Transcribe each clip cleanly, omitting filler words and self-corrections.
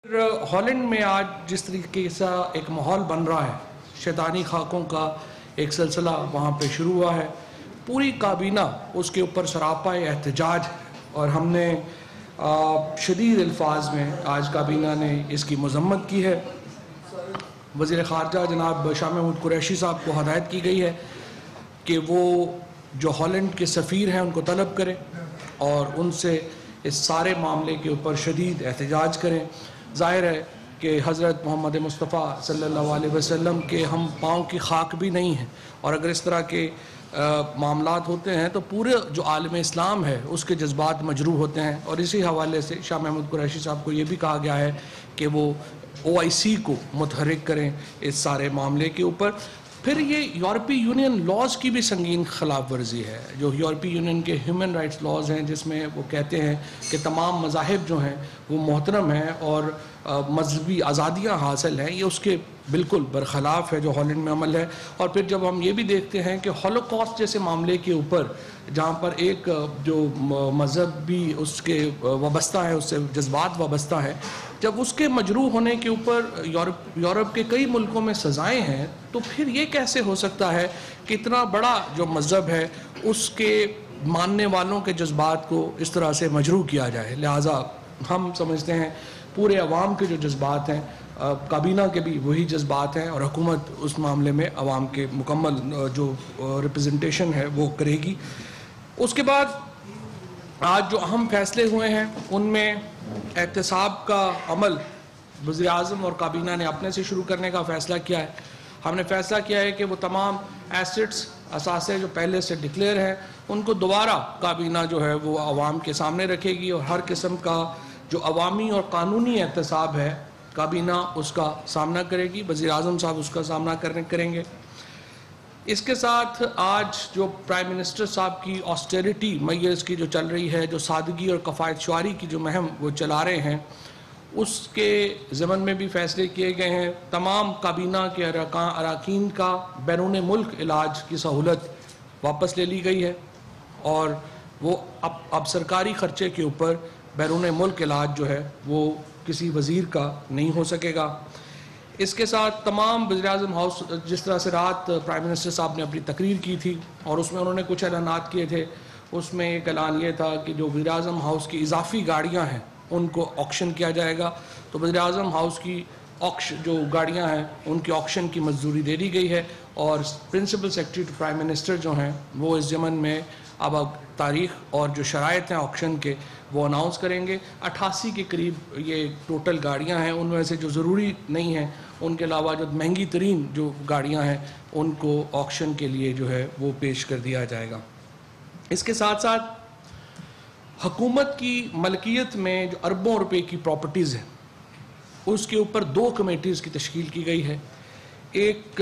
Holland میں آج جس طریقے سے ایک ماحول بن رہا ہے، شیطانی خاکوں کا ایک سلسلہ وہاں پہ شروع ہوا ہے، پوری کابینہ اس کے اوپر سراپا احتجاج ہے اور ہم نے شدید الفاظ میں آج کابینہ نے اس کی مذمت کی ہے۔ وزیر خارجہ جناب شاہ محمود قریشی صاحب کو ہدایت کی گئی ہے کہ وہ جو ہالینڈ کے سفیر ہیں ان کو طلب کریں اور ان سے اس سارے معاملے کے اوپر شدید احتجاج کریں۔ ظاہر ہے کہ حضرت محمد مصطفیٰ صلی اللہ علیہ وسلم کے ہم پاؤں کی خاک بھی نہیں ہیں، اور اگر اس طرح کے معاملات ہوتے ہیں تو پورے جو عالم اسلام ہے اس کے جذبات مجروح ہوتے ہیں، اور اسی حوالے سے شاہ محمود قریشی صاحب کو یہ بھی کہا گیا ہے کہ وہ OIC کو متحرک کریں اس سارے معاملے کے اوپر۔ پھر یہ یورپی یونین لاز کی بھی سنگین خلاف ورزی ہے، جو یورپی یونین کے ہیومن رائٹس لاز ہیں، جس میں وہ کہتے ہیں کہ تمام مذاہب جو ہیں وہ محترم ہیں اور مذہبی آزادیاں حاصل ہیں، یہ اس کے بالکل برخلاف ہے جو ہالینڈ میں عمل ہے۔ اور پھر جب ہم یہ بھی دیکھتے ہیں کہ ہولوکاسٹ جیسے معاملے کے اوپر جہاں پر ایک جو مذہب بھی اس کے وابستہ ہے، اس سے جذبات وابستہ ہے، جب اس کے مجروح ہونے کے اوپر یورپ کے کئی ملکوں میں سزائیں ہیں، تو پھر یہ کیسے ہو سکتا ہے کہ اتنا بڑا جو مذہب ہے اس کے ماننے والوں کے جذبات کو اس طرح سے مجروح کیا جائے؟ لہٰذا ہم سمجھتے ہیں پورے عوام کے جو جذبات ہیں، کابینہ کے بھی وہی جذبات ہیں، اور حکومت اس معاملے میں عوام کے مکمل جو ریپرزنٹیشن ہے وہ کرے گی۔ اس کے بعد آج جو اہم فیصلے ہوئے ہیں ان میں احتساب کا عمل وزیر اعظم اور کابینہ نے اپنے سے شروع کرنے کا فیصلہ کیا ہے۔ ہم نے فیصلہ کیا ہے کہ وہ تمام ایسٹس اثاثے جو پہلے سے ڈکلیئر ہیں ان کو دوبارہ کابینہ جو ہے وہ عوام کے سامنے رکھے گی، اور ہر قسم کا جو عوامی اور قانونی احتساب ہے کابینہ اس کا سامنا کرے گی، وزیر اعظم صاحب اس کا سامنا کریں گے۔ اس کے ساتھ آج جو پرائم منسٹر صاحب کی آسٹیریٹی میئرز کی جو چل رہی ہے، جو سادگی اور کفایت شعاری کی جو مہم وہ چلا رہے ہیں، اس کے ضمن میں بھی فیصلے کیے گئے ہیں۔ تمام کابینہ کے اراکین کا بیرون ملک علاج کی سہولت واپس لے لی گئی ہے، اور وہ اب سرکاری خرچے کے اوپر بیرون ملک علاج جو ہے وہ کسی وزیر کا نہیں ہو سکے گا۔ اس کے ساتھ تمام وزیر اعظم ہاؤس، جس طرح سے رات پرائم منسٹر صاحب نے اپنی تقریر کی تھی اور اس میں انہوں نے کچھ اعلانات کیے تھے، اس میں ایک اعلان یہ تھا کہ جو وزیر اعظم ہاؤس کی اضافی گاڑیاں ہیں ان کو آکشن کیا جائے گا، تو وزیر اعظم ہاؤس کی جو گاڑیاں ہیں ان کی آکشن کی منظوری دے دی گئی ہے، اور principal secretary to prime minister جو ہیں وہ اس ضمن میں اب تاریخ اور جو شرائط ہیں آکشن کے وہ اناؤنس کریں گے۔ 88 کے قریب یہ ٹوٹل گاڑیاں ہیں، ان میں سے جو ضروری نہیں ہیں ان کے علاوہ جو مہنگی ترین جو گاڑیاں ہیں ان کو آکشن کے لیے جو ہے وہ پیش کر دیا جائے گا۔ اس کے ساتھ ساتھ حکومت کی ملکیت میں جو اربوں روپے کی پراپرٹیز ہیں اس کے اوپر 2 کمیٹیز کی تشکیل کی گئی ہے۔ ایک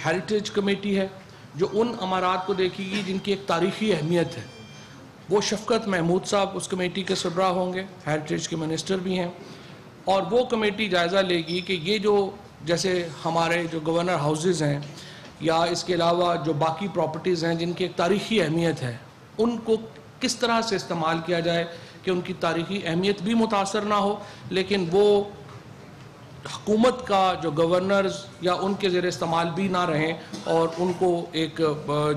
ہیریٹیج کمیٹی ہے جو ان عمارات کو دیکھے گی جن کی ایک تاریخی اہمیت ہے، وہ شفقت محمود صاحب اس کمیٹی کے سربراہ ہوں گے، ہیریٹیج کے منسٹر بھی ہیں، اور وہ کمیٹی جائزہ لے گی کہ یہ جو جیسے ہمارے جو گورنر ہاؤسز ہیں یا اس کے علاوہ جو باقی پراپرٹیز ہیں جن کی ایک تاریخی اہمیت ہے، ان کو کس طرح سے استعمال کیا جائے کہ ان کی تاریخی اہمیت بھی متاثر نہ ہو، لیکن وہ حکومت کا جو گورنرز یا ان کے زیر استعمال بھی نہ رہیں، اور ان کو ایک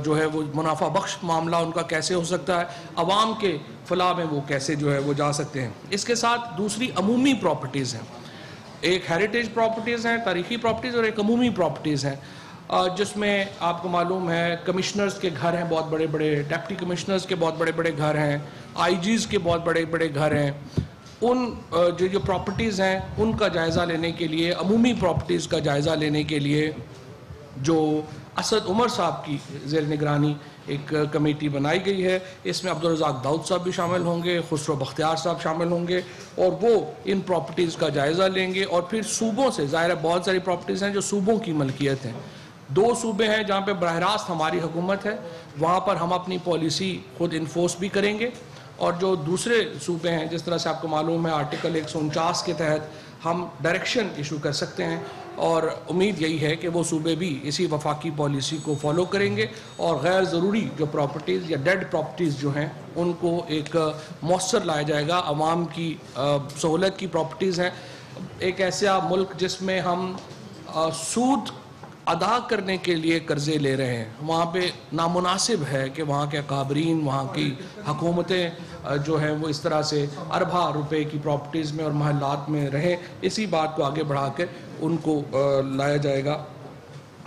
جو ہے وہ منافع بخش معاملہ ان کا کیسے ہو سکتا ہے، عوام کے فلاح میں وہ کیسے جو ہے وہ جا سکتے ہیں۔ اس کے ساتھ دوسری عمومی پراپرٹیز ہیں، ایک ہیریٹیج پراپرٹیز ہیں، تاریخی پراپرٹیز، اور ایک عمومی پراپرٹیز ہیں، جس میں آپ کو معلوم ہے کمشنرز کے گھر ہیں بہت بڑے بڑے، ڈپٹی کمشنرز کے بہت بڑے بڑے گھر ہیں، IGs کے بہت بڑے بڑے گھر ہیں۔ ان جو پراپرٹیز ہیں ان کا جائزہ لینے کے لیے، عمومی پراپرٹیز کا جائزہ لینے کے لیے جو اسد عمر صاحب کی زیر نگرانی ایک کمیٹی بنائی گئی ہے، اس میں عبدالرزاق داؤد صاحب بھی شامل ہوں گے، خسرو بختیار صاحب شامل ہوں گے، اور وہ ان پراپرٹیز کا جائزہ لیں گے۔ اور پھر صوبوں سے، ظاہر ہے بہت ساری پراپرٹیز ہیں جو صوبوں کی ملکیت ہیں، 2 صوبے ہیں جہاں پہ براہ راست ہماری حکومت ہے، وہاں پر ہم اپنی پالیسی خود انفورس بھی کریں گے، اور جو دوسرے صوبے ہیں جس طرح سے آپ کو معلوم ہے آرٹیکل 149 کے تحت ہم ڈائریکشن ایشو کر سکتے ہیں، اور امید یہی ہے کہ وہ صوبے بھی اسی وفاقی پالیسی کو فالو کریں گے، اور غیر ضروری جو پراپرٹیز یا ڈیڈ پراپرٹیز جو ہیں ان کو ایک مؤثر لایا جائے گا۔ عوام کی سہولت کی پراپرٹیز ہیں، ایک ایسا ملک جس میں ہم سود ادا کرنے کے لیے قرضے لے رہے ہیں، وہاں پہ نامناسب ہے کہ وہاں کے اکابرین، وہاں کی حکومتیں جو ہیں وہ اس طرح سے ارباں روپے کی پراپرٹیز میں اور محلات میں رہیں۔ اسی بات کو آگے بڑھا کر ان کو لایا جائے گا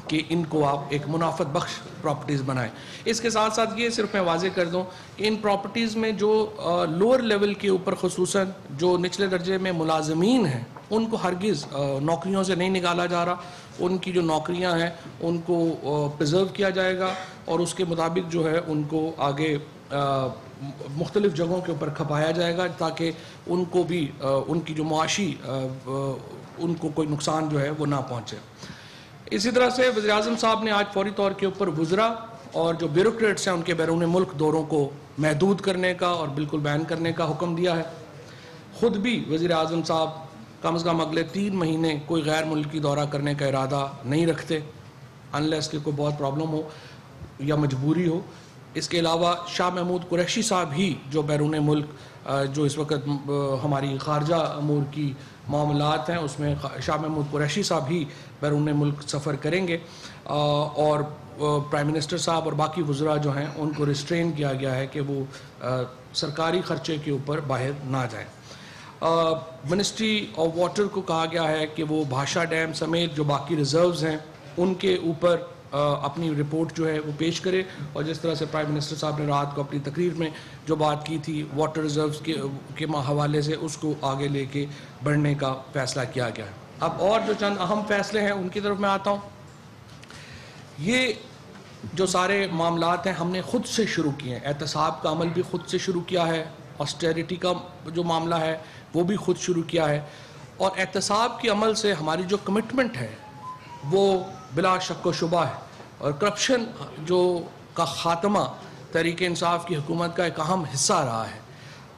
کہ ان کو آپ ایک منافعت بخش پراپرٹیز بنائیں۔ اس کے ساتھ ساتھ یہ صرف میں واضح کر دوں کہ ان پراپرٹیز میں جو لوور لیول کے اوپر خصوصاً جو نچلے درجے میں ملازمین ہیں ان کو ہرگز نوکریوں سے نہیں نکالا جا رہا، ان کی جو نوکریاں ہیں ان کو پریزرو کیا جائے گا اور اس کے مطابق جو ہے ان کو آگے مختلف جگہوں کے اوپر کھپایا جائے گا تاکہ ان کو بھی ان کی جو معاشی ان کو کوئی نقصان جو ہے وہ نہ پہنچے۔ اسی طرح سے وزیراعظم صاحب نے آج فوری طور کے اوپر وزراء اور جو بیوروکریٹس ہیں ان کے بیرون ملک دوروں کو محدود کرنے کا اور بالکل بین کرنے کا حکم دیا ہے۔ خود بھی وزیراعظم صاحب کم از کم اگلے 3 مہینے کوئی غیر ملکی دورہ کرنے کا ارادہ نہیں رکھتے انلیس کہ کوئی بہت پرابلم ہو یا مجبوری ہو۔ اس کے علاوہ شاہ محمود قریشی صاحب ہی جو بیرون ملک جو اس وقت ہماری خارجہ امور کی معاملات ہیں اس میں شاہ محمود قریشی صاحب ہی بیرون ملک سفر کریں گے، اور پرائم منسٹر صاحب اور باقی وزراء جو ہیں ان کو ریسٹرین کیا گیا ہے کہ وہ سرکاری خرچے کے اوپر باہر نہ جائیں۔ منسٹری آف واٹر کو کہا گیا ہے کہ وہ بھاشا ڈیم سمیت جو باقی ریزروز ہیں ان کے اوپر اپنی رپورٹ جو ہے وہ پیش کرے، اور جس طرح سے پرائم منسٹر صاحب نے رات کو اپنی تقریر میں جو بات کی تھی واٹر ریزروز کے حوالے سے اس کو آگے لے کے بڑھنے کا فیصلہ کیا گیا ہے۔ اب اور جو چند اہم فیصلے ہیں ان کی طرف میں آتا ہوں۔ یہ جو سارے معاملات ہیں ہم نے خود سے شروع کیے ہیں، احتساب کا عمل بھی خود سے شروع کیا ہے، آسٹیریٹی کا جو معاملہ ہے وہ بھی خود شروع کیا ہے، اور احتساب کے عمل سے ہماری جو کمٹمنٹ ہے وہ بلا شک و شبہ ہے، اور کرپشن جو کا خاتمہ تحریک انصاف کی حکومت کا ایک اہم حصہ رہا ہے۔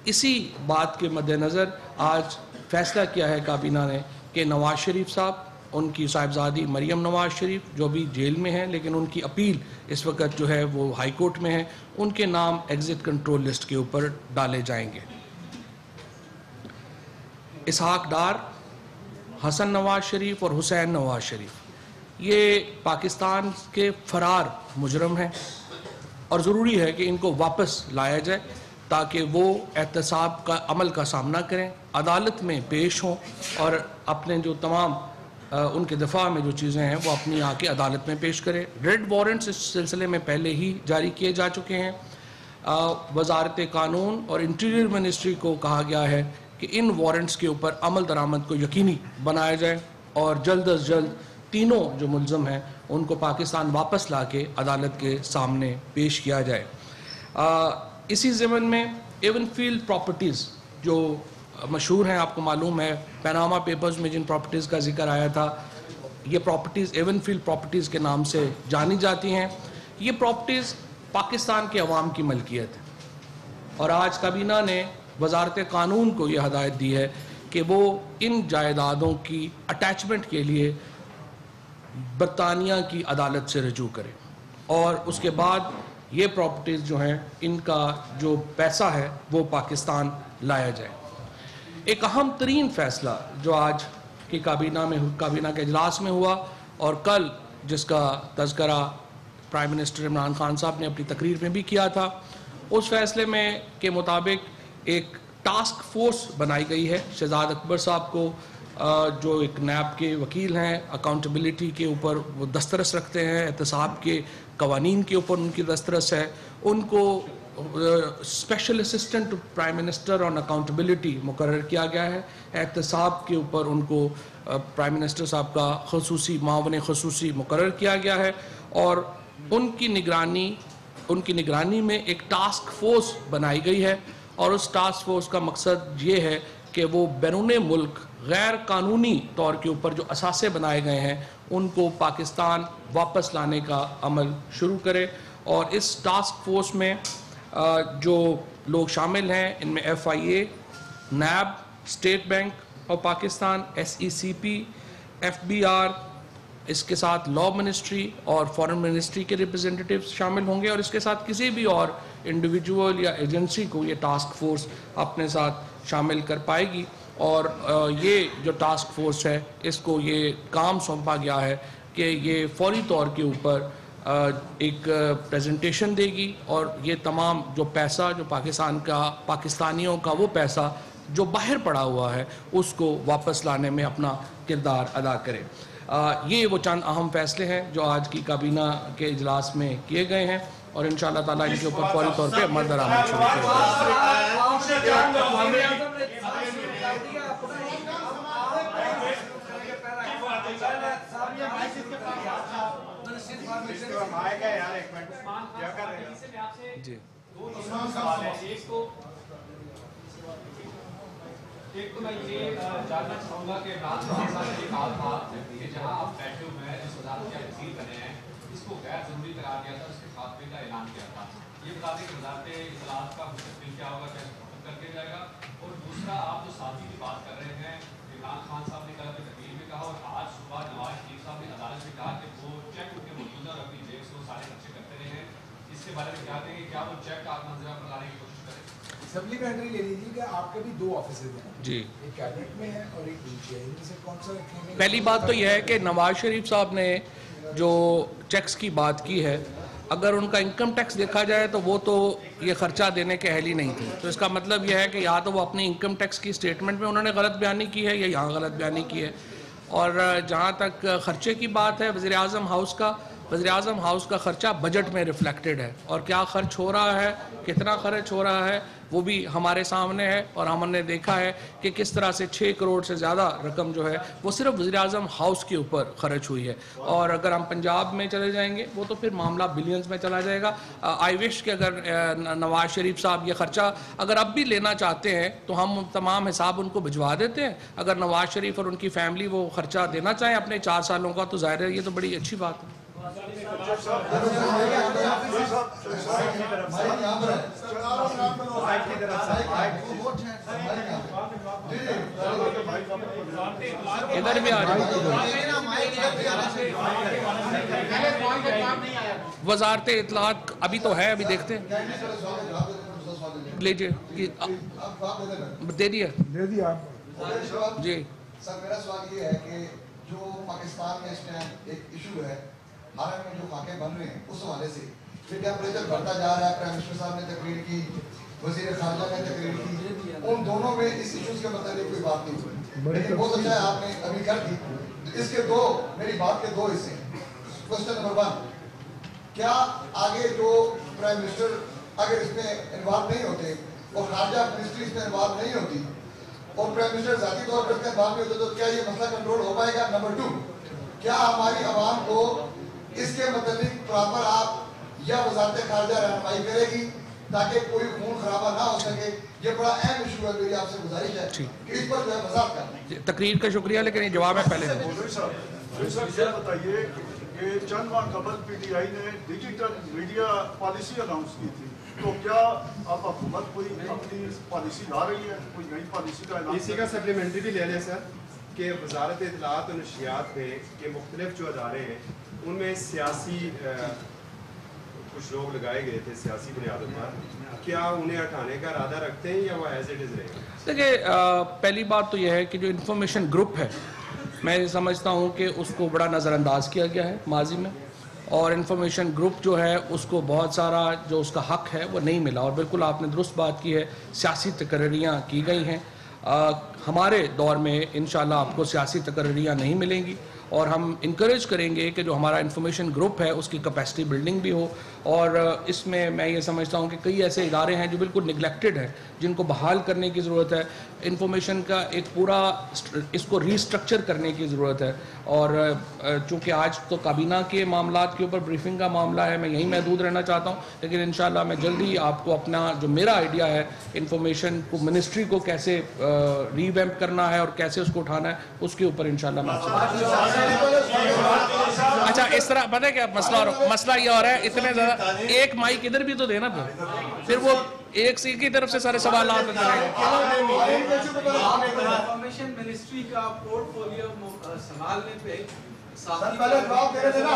اسی بات کے مد نظر آج فیصلہ کیا ہے کابینہ نے کہ نواز شریف صاحب، ان کی صاحبزادی مریم نواز شریف جو بھی جیل میں ہیں لیکن ان کی اپیل اس وقت جو ہے وہ ہائی کورٹ میں ہے، ان کے نام ایگزٹ کنٹرول لسٹ کے اوپر ڈالے جائیں گے۔ اسحاق ڈار، حسن نواز شریف اور حسین نواز شریف یہ پاکستان کے فرار مجرم ہیں، اور ضروری ہے کہ ان کو واپس لایا جائے تاکہ وہ احتساب کا عمل کا سامنا کریں، عدالت میں پیش ہوں اور اپنے جو تمام ان کے دفاع میں جو چیزیں ہیں وہ اپنی آ کے عدالت میں پیش کریں۔ ریڈ وارنٹس اس سلسلے میں پہلے ہی جاری کیے جا چکے ہیں۔ وزارت قانون اور انٹیریئر منسٹری کو کہا گیا ہے کہ ان وارنٹس کے اوپر عمل درآمد کو یقینی بنایا جائے اور جلد از جلد تینوں جو ملزم ہیں ان کو پاکستان واپس لا کے عدالت کے سامنے پیش کیا جائے۔ اسی ضمن میں ایون فیلڈ پراپرٹیز جو مشہور ہیں، آپ کو معلوم ہے پیناما پیپرز میں جن پراپرٹیز کا ذکر آیا تھا، یہ پراپرٹیز ایون فیلڈ پراپرٹیز کے نام سے جانی جاتی ہیں۔ یہ پراپرٹیز پاکستان کے عوام کی ملکیت ہے، اور آج کابینہ نے وزارت قانون کو یہ ہدایت دی ہے کہ وہ ان جائیدادوں کی اٹیچمنٹ کے لیے برطانیہ کی عدالت سے رجوع کرے، اور اس کے بعد یہ پراپرٹیز جو ہیں ان کا جو پیسہ ہے وہ پاکستان لایا جائے۔ ایک اہم ترین فیصلہ جو آج کی کابینہ کے اجلاس میں ہوا اور کل جس کا تذکرہ پرائم منسٹر عمران خان صاحب نے اپنی تقریر میں بھی کیا تھا، اس فیصلے میں کے مطابق ایک ٹاسک فورس بنائی گئی ہے۔ شہزاد اکبر صاحب کو جو ایک نیب کے وکیل ہیں، اکاؤنٹیبلٹی کے اوپر وہ دسترس رکھتے ہیں، احتساب کے قوانین کے اوپر ان کی دسترس ہے، ان کو اسپیشل اسسٹنٹ پرائم منسٹر آن اکاؤنٹیبلٹی مقرر کیا گیا ہے۔ احتساب کے اوپر ان کو پرائم منسٹر صاحب کا خصوصی معاون خصوصی مقرر کیا گیا ہے، اور ان کی نگرانی میں ایک ٹاسک فورس بنائی گئی ہے، اور اس ٹاسک فورس کا مقصد یہ ہے کہ وہ بیرون ملک غیر قانونی طور کے اوپر جو اثاثے بنائے گئے ہیں ان کو پاکستان واپس لانے کا عمل شروع کرے۔ اور اس ٹاسک فورس میں جو لوگ شامل ہیں ان میں F I A, NAB, State Bank of Pakistan, S E C P, F B R, اس کے ساتھ لا منسٹری اور فارن منسٹری کے ریپرزینٹیٹیوز شامل ہوں گے، اور اس کے ساتھ کسی بھی اور انڈیویجول یا ایجنسی کو یہ ٹاسک فورس اپنے ساتھ شامل کر پائے گی۔ اور یہ جو ٹاسک فورس ہے اس کو یہ کام سونپا گیا ہے کہ یہ فوری طور کے اوپر ایک پریزنٹیشن دے گی اور یہ تمام جو پیسہ جو پاکستانیوں کا وہ پیسہ جو باہر پڑا ہوا ہے اس کو واپس لانے میں اپنا کردار ادا کرے. یہ وہ چند اہم فیصلے ہیں جو آج کی کابینہ کے اجلاس میں کیے گئے ہیں اور انشاءاللہ تعالیٰ ان کے اوپر فوری طور پہ عمل درآمد شروع کیا جی. ایک تو میں یہ جاننا چاہوں گا کہ عمران خان صاحب نے کہا تھا کہ جہاں آپ بیٹھے ہوئے ہیں جس وزارت کے وزیر بنے ہیں اس کو غیر ضروری قرار دیا تھا, اس کے خاتمے کا اعلان کیا تھا. یہ بتا دیں کہ وزارت اطلاعات کا مستقبل کیا ہوگا, کیسے ختم کر کے جائے گا. اور دوسرا, آپ جو ساتھی کی بات کر رہے ہیں, عمران خان صاحب نے کل اپنی تقریر میں کہا اور آج صبح نواز شریف صاحب نے عدالت میں کہا کہ وہ چیک ان کے موجود ہیں اور اپنی جیب سے وہ سارے خرچے کرتے رہے ہیں. اس کے بارے میں کیا کہیں گے, کیا وہ چیک آپ منظر پر لانے کی کوشش کریں؟ سپلیمنٹری لے لیجیے کہ آپ کے بھی 2 آفیسز ہیں جی, ایک کیبنٹ میں ہے اور ایک نیچے ہے, ان میں سے کون سا رکھیں گے؟ پہلی بات تو یہ ہے کہ نواز شریف صاحب نے جو چیکس کی بات کی ہے, اگر ان کا انکم ٹیکس دیکھا جائے تو وہ تو یہ خرچہ دینے کے اہل ہی نہیں تھی. تو اس کا مطلب یہ ہے کہ یا تو وہ اپنی انکم ٹیکس کی سٹیٹمنٹ میں انہوں نے غلط بیانی کی ہے یا یہاں غلط بیانی کی ہے. اور جہاں تک خرچے کی بات ہے وزیر اعظم ہاؤس کا خرچہ بجٹ میں ریفلیکٹڈ ہے, اور کیا خرچ ہو رہا ہے, کتنا خرچ ہو رہا ہے وہ بھی ہمارے سامنے ہے. اور ہم نے دیکھا ہے کہ کس طرح سے 6 کروڑ سے زیادہ رقم جو ہے وہ صرف وزیر اعظم ہاؤس کے اوپر خرچ ہوئی ہے. اور اگر ہم پنجاب میں چلے جائیں گے وہ تو پھر معاملہ بلینز میں چلا جائے گا. آئی وش کہ اگر نواز شریف صاحب یہ خرچہ اگر اب بھی لینا چاہتے ہیں تو ہم تمام حساب ان کو بھجوا دیتے ہیں. اگر نواز شریف اور ان کی فیملی وہ خرچہ دینا چاہیں اپنے 4 سالوں کا تو ظاہر ہے یہ تو بڑی اچھی بات ہے. ادھر بھی آ جائیں. وزارت اطلاعات ابھی تو ہے, ابھی دیکھتے ہیں. لیجیے دے دیا جی. سر میرا سوال یہ ہے کہ جو پاکستان میں اس ٹائم ایک ایشو ہے, حالانکہ میں جو خاکے بن رہے ہیں اس حوالے سے یہ ٹیمپریچر بڑھتا جا رہا ہے. پرائم منسٹر صاحب نے تقریر کی, وزیر خارجہ نے تقریر کی, ان دونوں میں اس ایشوز کے متعلق کوئی بات نہیں ہوئی, لیکن بہت اچھا ہے آپ نے ابھی کر دی. اس کے میری بات کے 2 حصے ہیں. کوشچن نمبر 1, کیا آگے جو پرائم منسٹر اگر اس میں انوالو نہیں ہوتے اور خارجہ منسٹری اس میں انوالو نہیں ہوتی اور پرائم منسٹر ذاتی طور پر اس میں انوالو نہیں ہوتے تو کیا یہ مسئلہ کنٹرول ہو پائے گا؟ نمبر 2, کیا ہماری عوام کو اس کے متعلق پراپر آپ یا وزارت خارجہ رہنمائی کرے گی تاکہ کوئی خون خرابہ نہ ہو سکے؟ یہ بڑا اہم ایشو ہے, میری آپ سے گزارش ہے کہ اس پر جو ہے وضاحت کریں. تقریر کا شکریہ, لیکن یہ جواب ہے پہلے. یہ بتائیے کہ چند ماہ قبل پی ٹی آئی نے ڈیجیٹل میڈیا پالیسی اناؤنس کی تھی, تو کیا اب حکومت کوئی اپنی پالیسی لا رہی ہے, کوئی نئی پالیسی کا اعلان؟ اسی کا سپلیمنٹری بھی لے لیں سر کہ وزارت اطلاعات و نشریات میں کہ مختلف جو ادارے ہیں ان میں سیاسی کچھ لوگ لگائے گئے تھے سیاسی بنیادوں پر, کیا انہیں ہٹانے کا ارادہ رکھتے ہیں یا وہ ایز اٹ از رہے گا؟ دیکھیے, پہلی بات تو یہ ہے کہ جو انفارمیشن گروپ ہے میں سمجھتا ہوں کہ اس کو بڑا نظر انداز کیا گیا ہے ماضی میں, اور انفارمیشن گروپ جو ہے اس کو بہت سارا جو اس کا حق ہے وہ نہیں ملا. اور بالکل آپ نے درست بات کی ہے, سیاسی تقرریاں کی گئی ہیں. ہمارے دور میں انشاءاللہ آپ کو سیاسی تقرریاں نہیں ملیں گی, اور ہم انکریج کریں گے کہ جو ہمارا انفارمیشن گروپ ہے اس کی کیپیسٹی بلڈنگ بھی ہو. اور اس میں یہ سمجھتا ہوں کہ کئی ایسے ادارے ہیں جو بالکل نگلیکٹڈ ہیں جن کو بحال کرنے کی ضرورت ہے. انفارمیشن کا ایک پورا اس کو ری اسٹرکچر کرنے کی ضرورت ہے. اور چونکہ آج تو کابینہ کے معاملات کے اوپر بریفنگ کا معاملہ ہے, میں یہیں محدود رہنا چاہتا ہوں, لیکن انشاءاللہ میں جلدی آپ کو اپنا جو میرا آئیڈیا ہے انفارمیشن کو منسٹری کو کیسے ری ویمپ کرنا ہے اور کیسے اس کو اٹھانا ہے اس کے اوپر انشاءاللہ میں اچھا اس طرح پتہ ہے کیا مسئلہ یہ اور ہے, اتنے زیادہ ایک مائک ادھر بھی تو دینا پھر وہ ایک سی کی طرف سے سارے سوالات انفارمیشن منسٹری کا پورٹ فولیو سنبھالنے پہ پہلے جواب دینے دینا,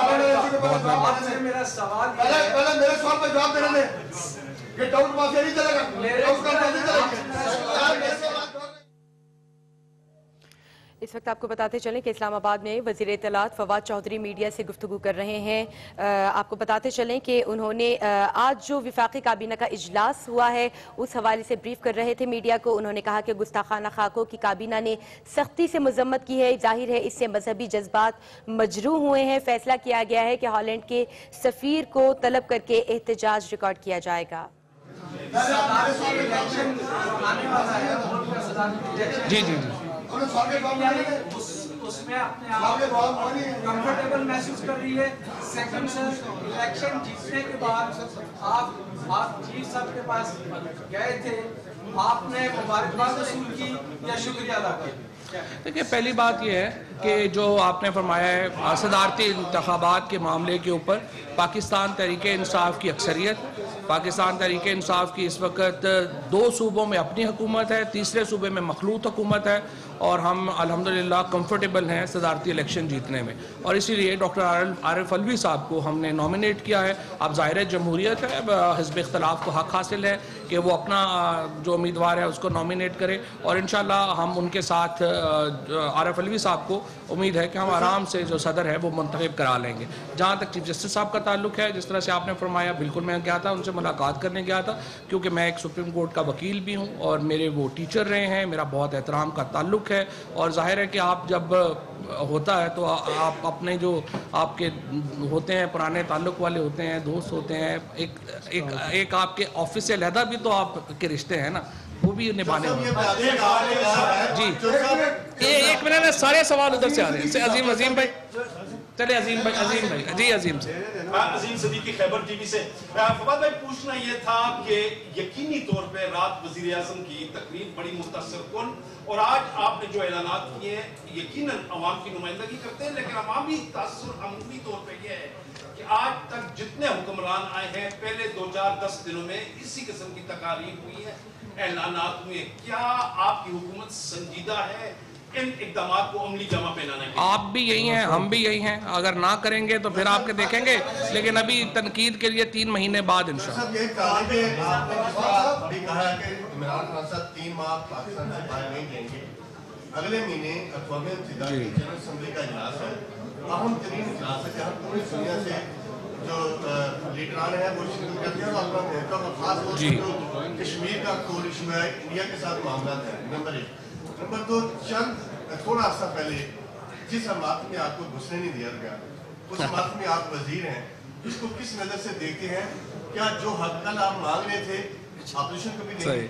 میرا سوال پہلے میرے سوال پہ جواب دینے دیں. یہ ڈاؤٹ مافیا نہیں چلے گا. اس وقت آپ کو بتاتے چلیں کہ اسلام آباد میں وزیر اطلاعات فواد چودھری میڈیا سے گفتگو کر رہے ہیں. آپ کو بتاتے چلیں کہ انہوں نے آج جو وفاقی کابینہ کا اجلاس ہوا ہے اس حوالے سے بریف کر رہے تھے میڈیا کو. انہوں نے کہا کہ گستاخانہ خاکوں کی کابینہ نے سختی سے مذمت کی ہے. ظاہر ہے اس سے مذہبی جذبات مجروح ہوئے ہیں. فیصلہ کیا گیا ہے کہ ہالینڈ کے سفیر کو طلب کر کے احتجاج ریکارڈ کیا جائے گا. جی جی جی اس میں اپنے آپ کو کمفرٹیبل محسوس کر رہی ہے. سیکنڈ سر, الیکشن جیتنے کے بعد آپ چیف صاحب کے پاس گئے تھے, آپ نے مبارکباد وصول کی یا شکریہ ادا کیا؟ دیکھیں, پہلی بات یہ ہے کہ جو آپ نے فرمایا ہے صدارتی انتخابات کے معاملے کے اوپر پاکستان تحریک انصاف کی اکثریت, پاکستان تحریک انصاف کی اس وقت 2 صوبوں میں اپنی حکومت ہے, تیسرے صوبے میں مخلوط حکومت ہے, اور ہم الحمدللہ کمفرٹیبل ہیں صدارتی الیکشن جیتنے میں. اور اسی لیے ڈاکٹر عارف علوی صاحب کو ہم نے نومینیٹ کیا ہے. اب ظاہر جمہوریت ہے, حزب اختلاف کو حق حاصل ہے کہ وہ اپنا جو امیدوار ہے اس کو نومینیٹ کرے, اور انشاءاللہ ہم ان کے ساتھ عارف علوی صاحب کو امید ہے کہ ہم آرام سے جو صدر ہے وہ منتخب کرا لیں گے. جہاں تک چیف جسٹس صاحب کا تعلق ہے, جس طرح سے آپ نے فرمایا, بالکل میں گیا تھا, ان سے ملاقات کرنے گیا تھا, کیونکہ میں ایک سپریم کورٹ کا وکیل بھی ہوں اور میرے وہ ٹیچر رہے ہیں, میرا بہت احترام کا تعلق ہے. اور ظاہر ہے کہ آپ جب ہوتا ہے تو آپ اپنے جو آپ کے ہوتے ہیں پرانے تعلق والے ہوتے ہیں, دوست ہوتے ہیں, ایک آپ کے آفس سے علیحدہ بھی تو آپ کے رشتے ہیں نا, وہ بھی نبھانے ہوتے ہیں. جی ایک منٹ, سارے سوال ادھر سے آ رہے ہیں. عظیم بھائی چلے, عظیم بھائی جی, عظیم سے عظیم صدیقی خیبر ٹی وی سے. فواد بھائی, پوچھنا یہ تھا کہ یقینی طور پہ رات وزیر اعظم کی تقریر بڑی متاثر کن, اور آج آپ نے جو اعلانات کیے ہیں یقیناً عوام کی نمائندگی کرتے ہیں, لیکن عوامی تاثر عمومی طور پہ یہ ہے کہ آج تک جتنے حکمران آئے ہیں پہلے 2-4-10 دنوں میں اسی قسم کی تقاریر ہوئی ہے, اعلانات ہوئے. کیا آپ کی حکومت سنجیدہ ہے ان اقدامات کو عملی جمع پہنانے کے؟ آپ بھی یہی ہیں, ہم بھی یہی ہیں. اگر نہ کریں گے تو پھر آپ کے دیکھیں گے, لیکن ابھی تنقید کے لیے 3 مہینے بعد انشاءاللہ. یہ کہا کہ آپ نے ابھی کہا کہ عمران خان صاحب 3 ماہ پاکستان سے باہر نہیں جائیں گے. اگلے مہینے اقوام متحدہ کی جنرل اسمبلی کا اجلاس ہے, اہم ترین اجلاس ہے جہاں پوری دنیا سے جو لیڈران ہیں وہ شرکت کرتے ہیں, اور اپنا محکم اور خاص طور سے جو کشمیر کا کور ایشو ہے, انڈیا کے ساتھ معاملات ہیں. نمبر 1. نمبر 2, تھوڑا عرصہ پہلے جس حمایت میں آپ کو گھسنے نہیں دیا گیا, اس حمایت میں آپ وزیر ہیں, اس کو کس نظر سے دیکھتے ہیں؟ کیا جو حق کل آپ مانگ رہے تھے اپوزیشن کو بھی نہیں؟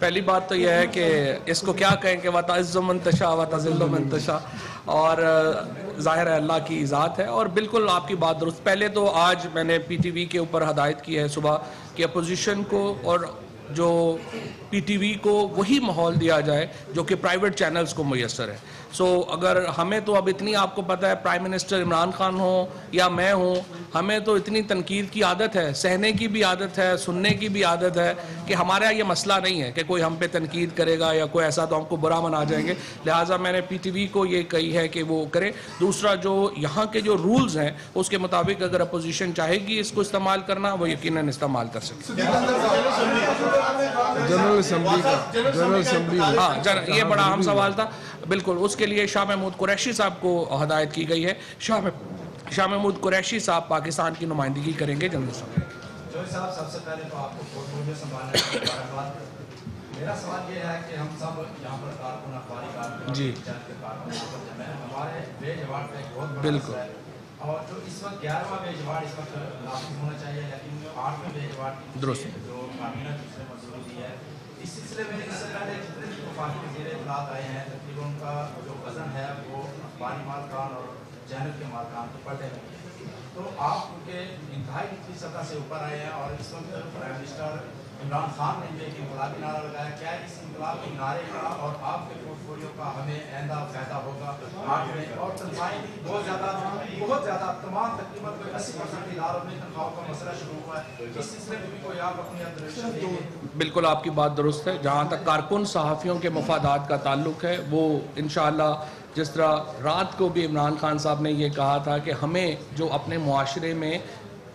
پہلی بات تو یہ ہے کہ اس کو کیا کہیں کہ وَتَعِزُّ مَن تَشَاءُ وَتَذِلُّ مَن تَشَاءُ, اور ظاہر ہے اللہ کی ذات ہے. اور بالکل آپ کی بات درست. پہلے تو آج میں نے پی ٹی وی کے اوپر ہدایت کی ہے صبح کہ اپوزیشن کو اور جو پی ٹی وی کو وہی ماحول دیا جائے جو کہ پرائیویٹ چینلز کو میسر ہے. سو اگر ہمیں تو اب اتنی آپ کو پتہ ہے پرائم منسٹر عمران خان ہوں یا میں ہوں, ہمیں تو اتنی تنقید کی عادت ہے, سہنے کی بھی عادت ہے, سننے کی بھی عادت ہے, کہ ہمارا یہ مسئلہ نہیں ہے کہ کوئی ہم پہ تنقید کرے گا یا کوئی ایسا تو ہم کو برا منا جائیں گے. لہٰذا میں نے پی ٹی وی کو یہ کہی ہے کہ وہ کرے. دوسرا, جو یہاں کے جو رولز ہیں اس کے مطابق اگر اپوزیشن چاہے گی اس کو استعمال کرنا, وہ یقیناً استعمال کر سکتے. جنرل اسمبلی ہاں, یہ بڑا اہم سوال تھا. بالکل, اس کے لیے شاہ محمود قریشی صاحب کو ہدایت کی گئی ہے. شاہ محمود قریشی صاحب پاکستان کی نمائندگی کریں گے جنرل اسمبلی. جوہر صاحب, سب سے پہلے تو آپ کو پورٹفولیو سنبھالنے کی مبارکباد. میرا سوال یہ ہے کہ ہم سب یہاں پر کارکن, اخباری کارکن, جی, ہمارے ویج ایوارڈ کا ایک بہت بڑا مسئلہ ہے, اور جو اس وقت 11واں ویج ایوارڈ اس وقت نافذ ہونا چاہیے, لیکن 8ویں ویج ایوارڈ درست جو کابینہ جس نے منظوری دی ہے, اس سلسلے میں اس سے پہلے جتنے بھی وفاقی وزیر اطلاعات آئے ہیں تقریباً ان کا جو وزن ہے وہ اخباری مالکان اور چینل کے مالکان کے پلٹے میں. تو آپ کے انتہائی نچلی سطح سے اوپر آئے ہیں, اور اس وقت پرائم منسٹر عمران خان نے بھی ایک انقلابی نعرہ لگایا. کیا اس انقلابی نعرے کا اور آپ کے پورٹ فولیو کا ہمیں آئندہ فائدہ ہوگا 8 میں؟ اور تنخواہیں بھی بہت زیادہ تمام تقریباً کوئی 80% اداروں میں تنخواہوں کا مسئلہ شروع ہوا ہے, اس سلسلے میں بھی کوئی آپ اپنی ڈائریکشن دیں گے؟ بالکل آپ کی بات درست ہے. جہاں تک کارکن صحافیوں کے مفادات کا تعلق ہے, وہ انشاءاللہ جس طرح رات کو بھی عمران خان صاحب نے یہ کہا تھا کہ ہمیں جو اپنے معاشرے میں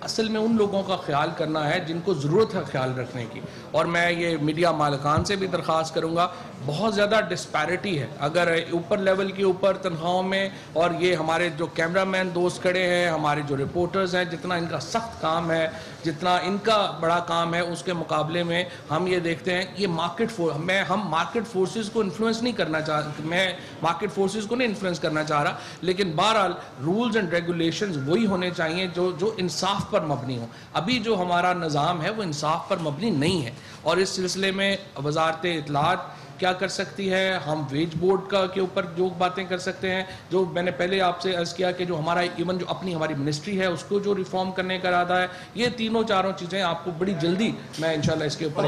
اصل میں ان لوگوں کا خیال کرنا ہے جن کو ضرورت ہے خیال رکھنے کی, اور میں یہ میڈیا مالکان سے بھی درخواست کروں گا بہت زیادہ ڈسپیرٹی ہے. اگر اوپر لیول کے اوپر تنخواہوں میں، اور یہ ہمارے جو کیمرہ مین دوست کھڑے ہیں، ہمارے جو رپورٹرز ہیں، جتنا ان کا سخت کام ہے، جتنا ان کا بڑا کام ہے، اس کے مقابلے میں ہم یہ دیکھتے ہیں یہ ہم مارکیٹ فورسز کو انفلوئنس نہیں کرنا میں مارکیٹ فورسز کو نہیں انفلوئنس کرنا چاہ رہا، لیکن بہرحال رولز اینڈ ریگولیشنز وہی ہونے چاہیے جو انصاف پر مبنی ہوں. ابھی جو ہمارا نظام ہے وہ انصاف پر مبنی نہیں ہے، اور اس سلسلے میں وزارت اطلاعات کیا کر سکتی ہے؟ ہم ویج بورڈ کے اوپر جو باتیں کر سکتے ہیں، جو میں نے پہلے آپ سے عرض کیا کہ جو ہمارا ایون جو اپنی ہماری منسٹری ہے اس کو جو ریفارم کرنے کا ارادہ ہے، یہ تینوں چاروں چیزیں آپ کو بڑی جلدی میں انشاءاللہ اس کے اوپر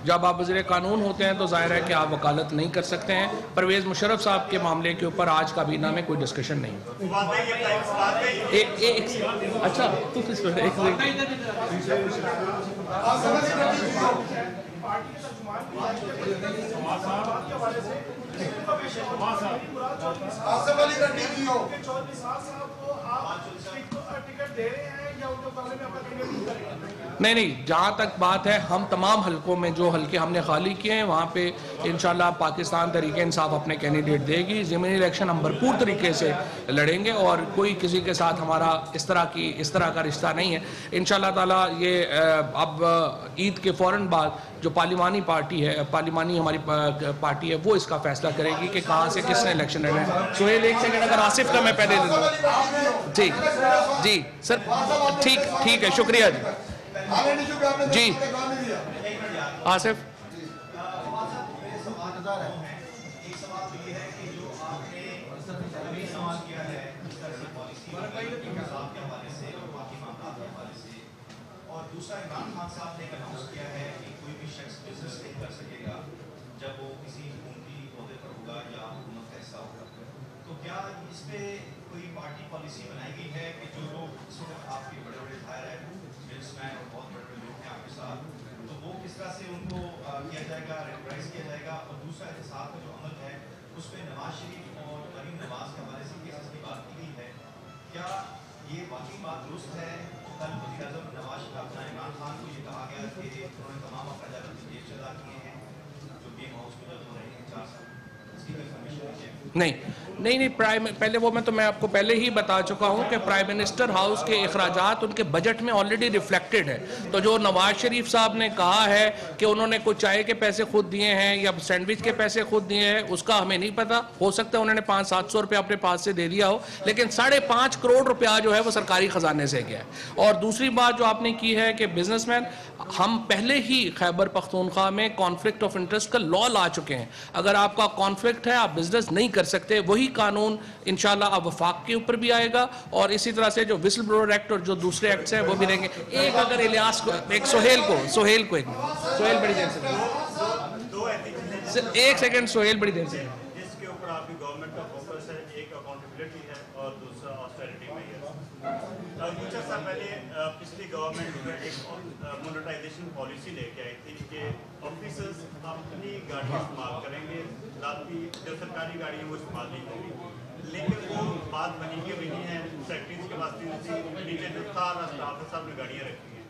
جب آپ وزیر قانون ہوتے ہیں تو ظاہر ہے کہ آپ وکالت نہیں کر سکتے ہیں. پرویز مشرف صاحب کے معاملے کے اوپر آج کابینہ میں کوئی ڈسکشن نہیں. اچھا نہیں، جہاں تک بات ہے ہم تمام حلقوں میں جو حلقے ہم نے خالی کیے ہیں وہاں پہ انشاءاللہ پاکستان تحریک انصاف اپنے کینڈیڈیٹ دے گی. ضمنی الیکشن ہم بھرپور طریقے سے لڑیں گے اور کوئی کسی کے ساتھ ہمارا اس طرح کا رشتہ نہیں ہے انشاءاللہ تعالیٰ. یہ اب عید کے فوراً بعد جو پارلیمانی ہماری پارٹی ہے وہ اس کا فیصلہ کرے گی کہ کہاں سے کس نے الیکشن لڑنا ہے. سہیل ایک سیکنڈ اگر آصف کا میں پہلے دے دوں. ٹھیک جی سر، ٹھیک ہے، شکریہ جی آصف. اور دوسرا عمران خان صاحب نے اناؤنس کیا ہے کہ کوئی بھی شخص بزنس نہیں کر سکے گا جب وہ کسی حکومتی عہدے پر ہوگا یا حکومت کا حصہ ہوگا. تو کیا اس پہ کوئی پارٹی پالیسی بنائی گئی ہے کہ جو لوگ اس وقت آپ کے بڑے بڑے ظاہر ہیں بزنس مین اور بہت بڑے بڑے لوگ ہیں آپ کے ساتھ، تو وہ کس طرح سے ان کو کیا جائے گا، ریکگنائز کیا جائے گا؟ اور دوسرا احتساب کا جو عمل ہے اس پہ نواز شریف اور مریم نواز کے حوالے سے کیسز کی بات کی گئی ہے. کیا یہ واقعی بات درست ہے؟ کل وزیر اعظم نواز اپنا عمران خان کو یہ کہا گیا کہ انہوں نے تمام اخراجات جیب سے ادا کیے ہیں جو گیم ہاؤس میں ہو رہے ہیں 4 سال. اس کی نہیں پہلے وہ میں آپ کو پہلے ہی بتا چکا ہوں کہ پرائم منسٹر ہاؤس کے اخراجات ان کے بجٹ میں آلریڈی ریفلیکٹڈ ہے. تو جو نواز شریف صاحب نے کہا ہے کہ انہوں نے کوئی چائے کے پیسے خود دیے ہیں یا سینڈوچ کے پیسے خود دیے ہیں اس کا ہمیں نہیں پتا. ہو سکتا ہے انہوں نے 500-700 روپے اپنے پاس سے دے دیا ہو، لیکن 5.5 کروڑ روپیہ جو ہے وہ سرکاری خزانے سے گیا ہے. اور دوسری بات جو آپ نے کی ہے کہ بزنس مین، ہم پہلے ہی خیبر پختونخوا میں کانفلکٹ آف انٹرسٹ کا لا لا چکے ہیں. اگر آپ کا کانفلکٹ ہے، آپ بزنس نہیں کر سکتے، وہی قانون انشاءاللہ اب وفاق کے اوپر بھی آئے گا اور اسی طرح سے جو وسل بلوور ایکٹ اور جو دوسرے ایکٹس ہیں وہ بھی رہیں گے. ایک اگر الیاس کو، ایک سہیل کو سہیل بڑی دیر سے ایک سیکنڈ سہیل بڑی دیر سے جس کے اوپر آپ کی گورنمنٹ کا فوکس ہے، ایک اکاؤنٹیبلٹی ہے اور دوسرا آسٹیرٹی میں ہے. کچھ عرصہ پہلے پچھلی گورنمنٹ میں ایک مونیٹائزیشن پالیسی لے کے آئی تھی کہ آفیسرز اپنی گاڑی استعمال کریں گے، ذاتی جو سرکاری گاڑی ہے وہ استعمال نہیں کریں گے. لیکن وہ بات بنی کے نہیں ہے. سیکٹریز کے واسطے نیچے جو سارا اسٹاف ہے سب نے گاڑیاں رکھی ہیں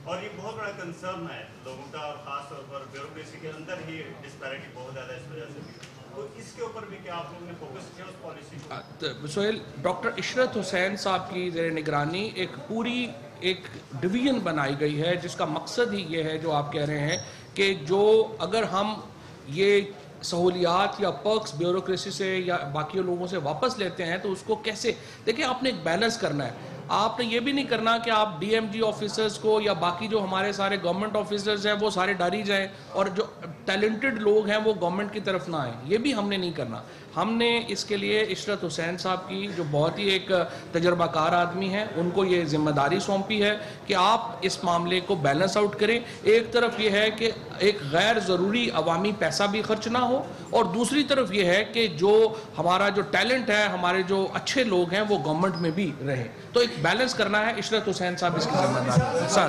اور یہ بہت بڑا کنسرن ہے لوگوں کا، اور خاص طور پر بیوروکریسی کے اندر ہی ڈسپیرٹی بہت زیادہ اس وجہ سے بھی. تو اس کے اوپر بھی کیا آپ لوگوں نے فوکس کیا اس پالیسی کو؟ سہیل، ڈاکٹر عشرت حسین صاحب کی زیر نگرانی ایک ڈویژن بنائی گئی ہے جس کا مقصد ہی یہ ہے جو آپ کہہ رہے ہیں کہ جو اگر ہم یہ سہولیات یا پرکس بیوروکریسی سے یا باقی لوگوں سے واپس لیتے ہیں تو اس کو کیسے دیکھیں، آپ نے ایک بیلنس کرنا ہے. آپ نے یہ بھی نہیں کرنا کہ آپ ڈی ایم جی آفیسرز کو یا باقی جو ہمارے سارے گورنمنٹ آفیسرز ہیں وہ سارے ڈاری جائیں اور جو ٹیلنٹڈ لوگ ہیں وہ گورنمنٹ کی طرف نہ آئیں. یہ بھی ہم نے نہیں کرنا. ہم نے اس کے لیے عشرت حسین صاحب کی جو بہت ہی ایک تجربہ کار آدمی ہیں ان کو یہ ذمہ داری سونپی ہے کہ آپ اس معاملے کو بیلنس آؤٹ کریں. ایک طرف یہ ہے کہ ایک غیر ضروری عوامی پیسہ بھی خرچ نہ ہو اور دوسری طرف یہ ہے کہ جو ہمارا جو ٹیلنٹ ہے، ہمارے جو اچھے لوگ ہیں وہ گورنمنٹ میں بھی رہیں. تو ایک بیلنس کرنا ہے. عشرت حسین صاحب اس کی ذمہ داری. سر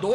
2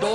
2